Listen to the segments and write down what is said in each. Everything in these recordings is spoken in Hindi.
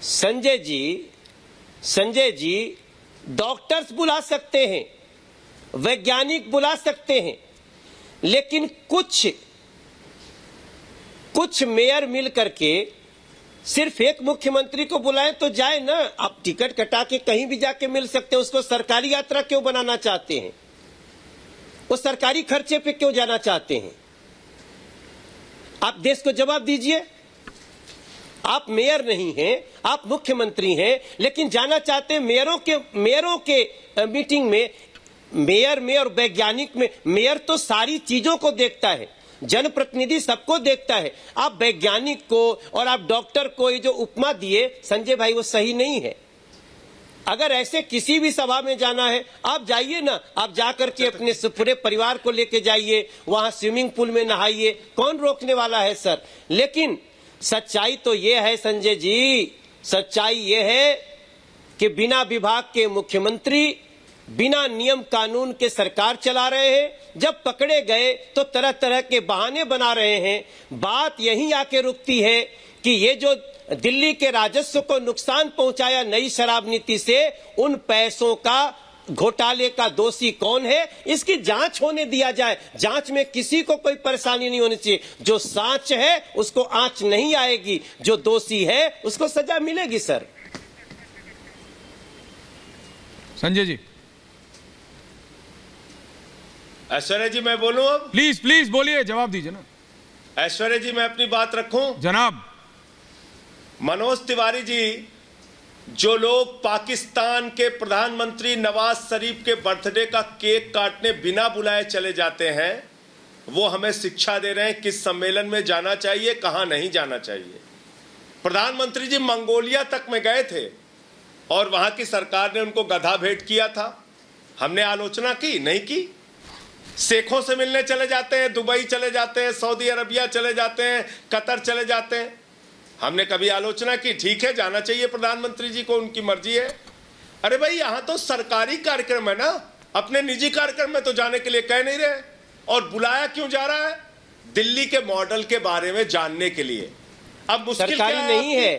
संजय जी डॉक्टर्स बुला सकते हैं, वैज्ञानिक बुला सकते हैं, लेकिन कुछ मेयर मिल करके सिर्फ एक मुख्यमंत्री को बुलाएं तो जाए ना। आप टिकट कटा के कहीं भी जाके मिल सकते हैं। उसको सरकारी यात्रा क्यों बनाना चाहते हैं? वो सरकारी खर्चे पे क्यों जाना चाहते हैं? आप देश को जवाब दीजिए। आप मेयर नहीं हैं, आप मुख्यमंत्री हैं, लेकिन जाना चाहते हैं मेयरों के मीटिंग में। मेयर में और वैज्ञानिक में, मेयर तो सारी चीजों को देखता है, जनप्रतिनिधि सबको देखता है। आप वैज्ञानिक को और आप डॉक्टर को ये जो उपमा दिए संजय भाई, वो सही नहीं है। अगर ऐसे किसी भी सभा में जाना है, आप जाइए ना, आप जाकर के अपने पूरे परिवार को लेके जाइए, वहां स्विमिंग पूल में नहाइए, कौन रोकने वाला है सर। लेकिन सच्चाई तो ये है संजय जी, सच्चाई ये है कि बिना विभाग के मुख्यमंत्री, बिना नियम कानून के सरकार चला रहे हैं। जब पकड़े गए तो तरह तरह के बहाने बना रहे हैं। बात यहीं आके रुकती है कि ये जो दिल्ली के राजस्व को नुकसान पहुंचाया नई शराब नीति से, उन पैसों का घोटाले का दोषी कौन है, इसकी जांच होने दिया जाए। जांच में किसी को कोई परेशानी नहीं होनी चाहिए। जो साच है उसको आंच नहीं आएगी, जो दोषी है उसको सजा मिलेगी। सर संजय जी। ऐश्वर्या जी मैं बोलूं अब? प्लीज बोलिए, जवाब दीजिए ना। ऐश्वर्या जी मैं अपनी बात रखूं? जनाब। मनोज तिवारी जी, जो लोग पाकिस्तान के प्रधानमंत्री नवाज शरीफ के बर्थडे का केक काटने बिना बुलाए चले जाते हैं, वो हमें शिक्षा दे रहे हैं किस सम्मेलन में जाना चाहिए, कहां नहीं जाना चाहिए। प्रधानमंत्री जी मंगोलिया तक में गए थे और वहां की सरकार ने उनको गधा भेंट किया था। हमने आलोचना की? नहीं की। शेखों से मिलने चले जाते हैं, दुबई चले जाते हैं, सऊदी अरबिया चले जाते हैं, कतर चले जाते हैं। हमने कभी आलोचना की? ठीक है, जाना चाहिए प्रधानमंत्री जी को, उनकी मर्जी है। अरे भाई, यहां तो सरकारी कार्यक्रम है ना, अपने निजी कार्यक्रम में तो जाने के लिए कह नहीं रहे। और बुलाया क्यों जा रहा है? दिल्ली के मॉडल के बारे में जानने के लिए। अब मुश्किल क्या है? नहीं है।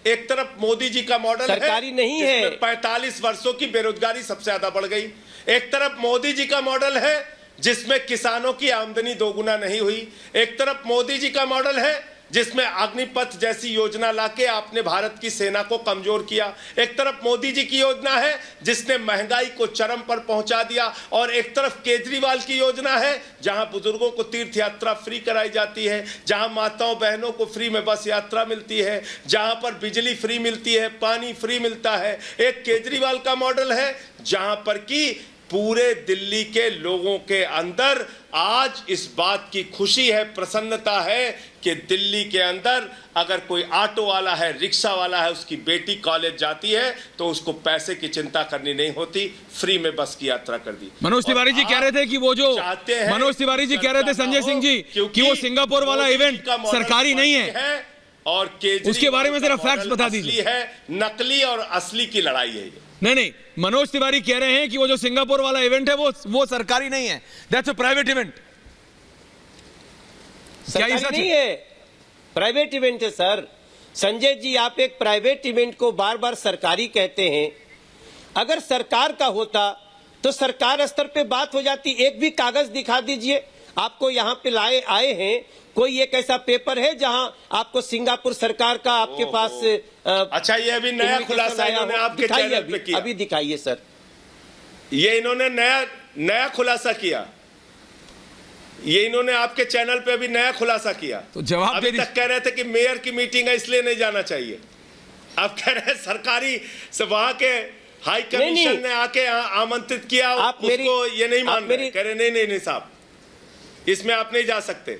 एक तरफ मोदी जी का मॉडल सरकारी नहीं है, 45 वर्षों की बेरोजगारी सबसे ज्यादा बढ़ गई। एक तरफ मोदी जी का मॉडल है जिसमें किसानों की आमदनी दोगुना नहीं हुई। एक तरफ मोदी जी का मॉडल है जिसमें अग्निपथ जैसी योजना लाके आपने भारत की सेना को कमजोर किया। एक तरफ मोदी जी की योजना है जिसने महंगाई को चरम पर पहुंचा दिया, और एक तरफ केजरीवाल की योजना है जहां बुजुर्गों को तीर्थ यात्रा फ्री कराई जाती है, जहां माताओं बहनों को फ्री में बस यात्रा मिलती है, जहां पर बिजली फ्री मिलती है, पानी फ्री मिलता है। एक केजरीवाल का मॉडल है जहां पर कि पूरे दिल्ली के लोगों के अंदर आज इस बात की खुशी है, प्रसन्नता है कि दिल्ली के अंदर अगर कोई ऑटो वाला है, रिक्शा वाला है, उसकी बेटी कॉलेज जाती है तो उसको पैसे की चिंता करनी नहीं होती, फ्री में बस की यात्रा कर दी। मनोज तिवारी जी कह रहे थे कि वो जो मनोज तिवारी जी कह रहे थे संजय सिंह जी कि वो सिंगापुर वाला इवेंट सरकारी नहीं है, और उसके बारे में जरा फैक्ट्स बता दीजिए। है नकली और असली की लड़ाई है ये। नहीं, मनोज तिवारी कह रहे हैं कि वो जो सिंगापुर वाला इवेंट है वो सरकारी नहीं है, दैट्स अ प्राइवेट इवेंट। क्या ये सच नहीं है? प्राइवेट इवेंट है सर। संजय जी, आप एक प्राइवेट इवेंट को बार बार सरकारी कहते हैं। अगर सरकार का होता तो सरकार स्तर पे बात हो जाती। एक भी कागज दिखा दीजिए। आपको यहाँ पे आए हैं, कोई एक ऐसा पेपर है जहां आपको सिंगापुर सरकार का आपके पास अच्छा, ये अभी नया खुलासा इन्होंने आपके चैनल पे किया। अभी दिखाइए सर। ये इन्होंने नया खुलासा किया, ये इन्होंने आपके चैनल पे अभी नया खुलासा किया। तो जवाब अभी तक कह रहे थे कि मेयर की मीटिंग है इसलिए नहीं जाना चाहिए, अब कह रहे हैं सरकारी से वहां के हाई कमीशन ने आके आमंत्रित किया, उसको ये नहीं मान रहे, कह रहे नहीं साहब, इसमें आप नहीं जा सकते।